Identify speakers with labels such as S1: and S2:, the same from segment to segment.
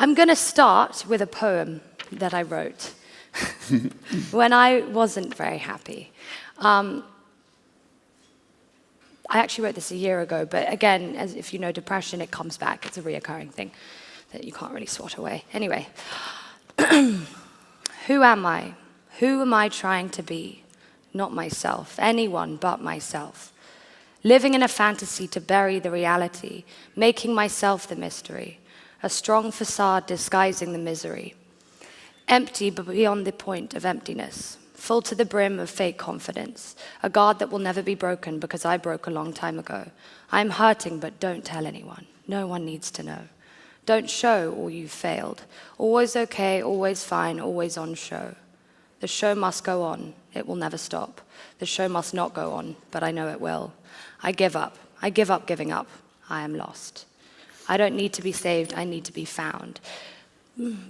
S1: I'm going to start with a poem that I wrote when I wasn't very happy. I actually wrote this a year ago, but again, as if you know depression, it comes back. It's a reoccurring thing that you can't really swat away. Anyway, who am I? Who am I trying to be? Not myself, anyone but myself. Living in a fantasy to bury the reality, making myself the mystery, a strong facade disguising the misery. Empty but beyond the point of emptiness, full to the brim of fake confidence, a guard that will never be broken because I broke a long time ago. I'm hurting, but don't tell anyone. No one needs to know. Don't show all you've failed. Always okay, always fine, always on show. The show must go on. It will never stop. The show must not go on, but I know it will. I give up. I give up giving up. I am lost. I don't need to be saved. I need to be found.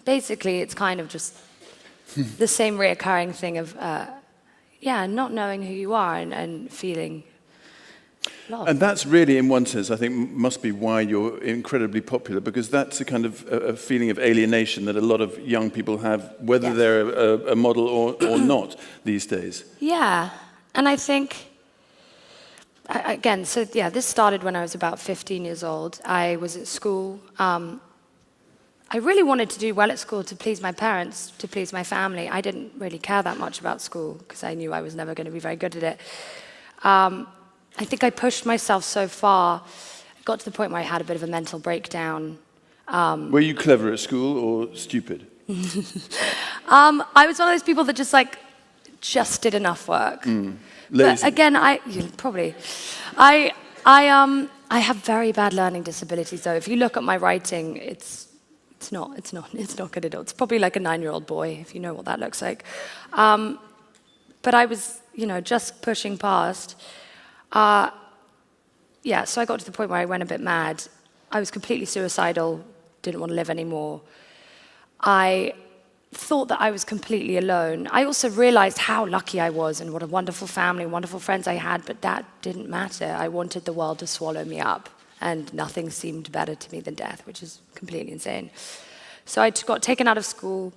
S1: Basically, it's kind of just the same reoccurring thing of, not knowing who you are and feeling lost.
S2: And that's really, in one sense, I think, must be why you're incredibly popular, because that's a kind of a feeling of alienation that a lot of young people have, whether they're a model or not these days.
S1: Yeah, and I think, again, this started when I was about 15 years old. I was at school. I really wanted to do well at school to please my parents, to please my family. I didn't really care that much about school because I knew I was never going to be very good at it. I think I pushed myself so far. I got to the point where I had a bit of a mental breakdown.
S2: Were you clever at school or stupid?
S1: I was one of those people that just did enough work.
S2: Lazy.
S1: But again, I have very bad learning disabilities. Though, if you look at my writing, it's not good at all. It's probably like a 9-year-old boy, if you know what that looks like. But I was, just pushing past. So I got to the point where I went a bit mad. I was completely suicidal, didn't want to live anymore. I thought that I was completely alone. I also realized how lucky I was and what a wonderful family, wonderful friends I had, but that didn't matter. I wanted the world to swallow me up, and nothing seemed better to me than death, which is completely insane. So I got taken out of school,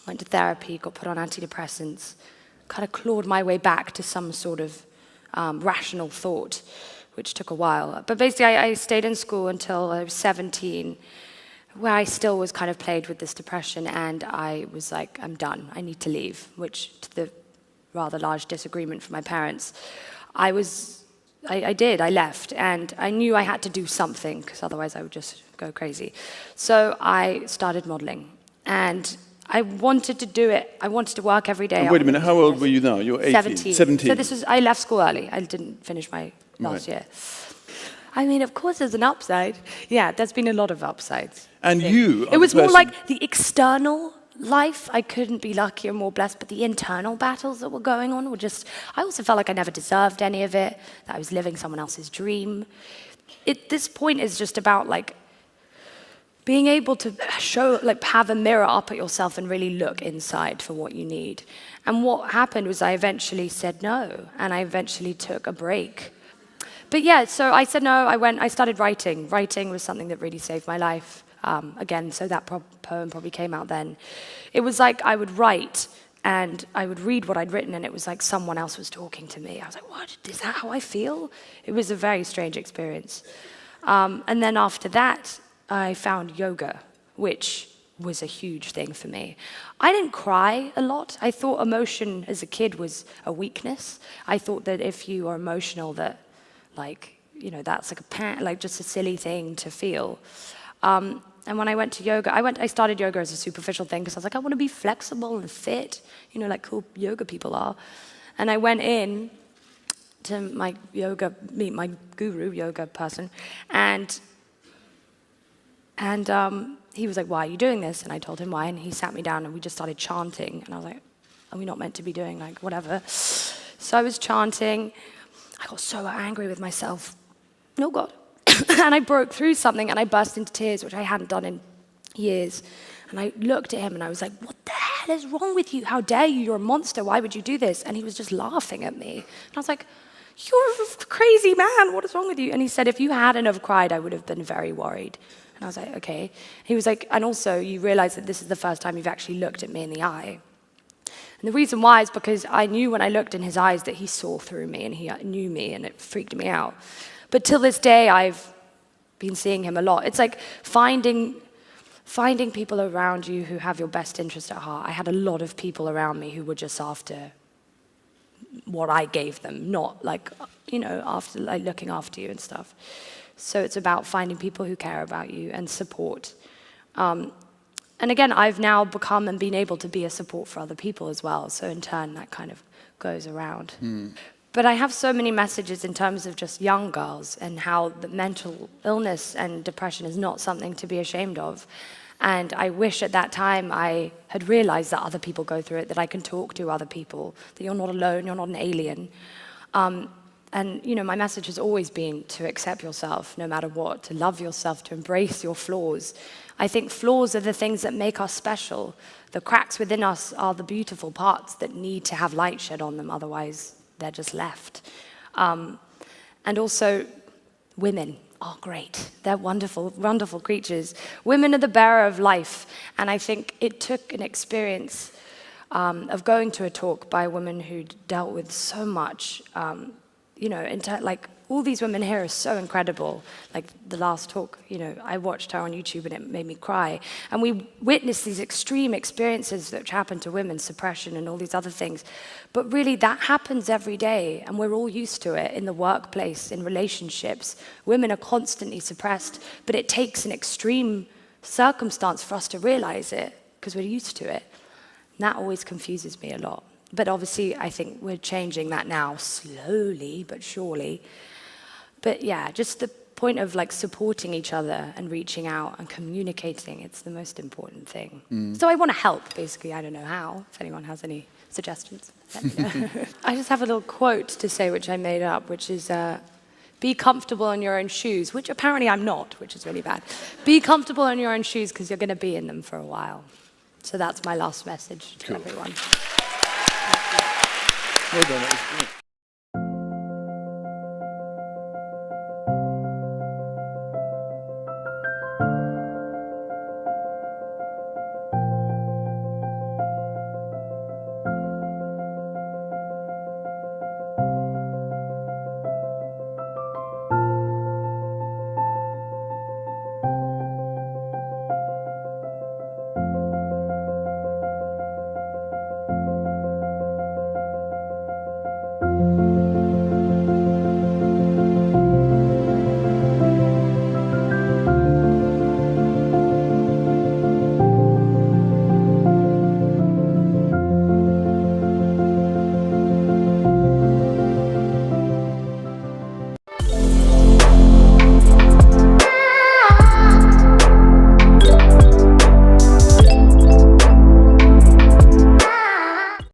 S1: went to therapy, got put on antidepressants, kind of clawed my way back to some sort of rational thought, which took a while. But basically, I stayed in school until I was 17, where I still was kind of plagued with this depression, and I was like, I'm done, I need to leave, which, to the rather large disagreement from my parents, I left, and I knew I had to do something, because otherwise I would just go crazy. So I started modeling, and I wanted to do it. I wanted to work every day.
S2: Wait a minute, how old were you now? You're 18.
S1: 17. So I left school early. I didn't finish my last year. I mean, of course there's an upside. Yeah, there's been a lot of upsides.
S2: And you...
S1: It was more like the external life. I couldn't be luckier, more blessed, but the internal battles that were going on were just... I also felt like I never deserved any of it, that I was living someone else's dream. This point is just about, being able to have a mirror up at yourself and really look inside for what you need. And what happened was I eventually said no, and I eventually took a break. But so I said no, I started writing. Writing was something that really saved my life. Again, so that poem probably came out then. It was like I would write, and I would read what I'd written, and it was like someone else was talking to me. I was like, what, is that how I feel? It was a very strange experience. And then after that, I found yoga, which was a huge thing for me. I didn't cry a lot. I thought emotion as a kid was a weakness. I thought that if you are emotional, that that's just a silly thing to feel. And when I went to yoga, I started yoga as a superficial thing because I was like, I want to be flexible and fit, like cool yoga people are. And I went in to meet my guru, yoga person, and he was like, why are you doing this? And I told him why, and he sat me down and we just started chanting. And I was like, are we not meant to be doing whatever? So I was chanting. I got so angry with myself. Oh God. And I broke through something and I burst into tears, which I hadn't done in years. And I looked at him and I was like, what the hell is wrong with you? How dare you? You're a monster. Why would you do this? And he was just laughing at me. And I was like, you're a crazy man. What is wrong with you? And he said, if you hadn't have cried, I would have been very worried. And I was like, okay. He was like, and also you realize that this is the first time you've actually looked at me in the eye. And the reason why is because I knew when I looked in his eyes that he saw through me and he knew me, and it freaked me out. But till this day, I've been seeing him a lot. It's like finding people around you who have your best interest at heart. I had a lot of people around me who were just after what I gave them, not like, you know, after like looking after you and stuff. So it's about finding people who care about you and support. And again, I've now become and been able to be a support for other people as well. So in turn, that kind of goes around. But I have so many messages in terms of just young girls and how the mental illness and depression is not something to be ashamed of. And I wish at that time I had realized that other people go through it, that I can talk to other people, that you're not alone, you're not an alien. And, you know, my message has always been to accept yourself, no matter what, to love yourself, to embrace your flaws. I think flaws are the things that make us special. The cracks within us are the beautiful parts that need to have light shed on them, otherwise they're just left. And also, women are great. They're wonderful, wonderful creatures. Women are the bearer of life, and I think it took an experience of going to a talk by a woman who dealt with so much. You know, like all these women here are so incredible. Like the last talk, you know, I watched her on YouTube and it made me cry. And we witnessed these extreme experiences that happen to women, suppression and all these other things. But really that happens every day and we're all used to it in the workplace, in relationships. Women are constantly suppressed, but it takes an extreme circumstance for us to realize it because we're used to it. And that always confuses me a lot. But obviously, I think we're changing that now, slowly but surely. But yeah, just the point of like supporting each other and reaching out and communicating, it's the most important thing. So I want to help, basically. I don't know how, if anyone has any suggestions. Let me know. I just have a little quote to say, which I made up, which is, be comfortable in your own shoes, which apparently I'm not, which is really bad. Be comfortable in your own shoes because you're going to be in them for a while. So that's my last message to everyone.
S2: Well done. That was good.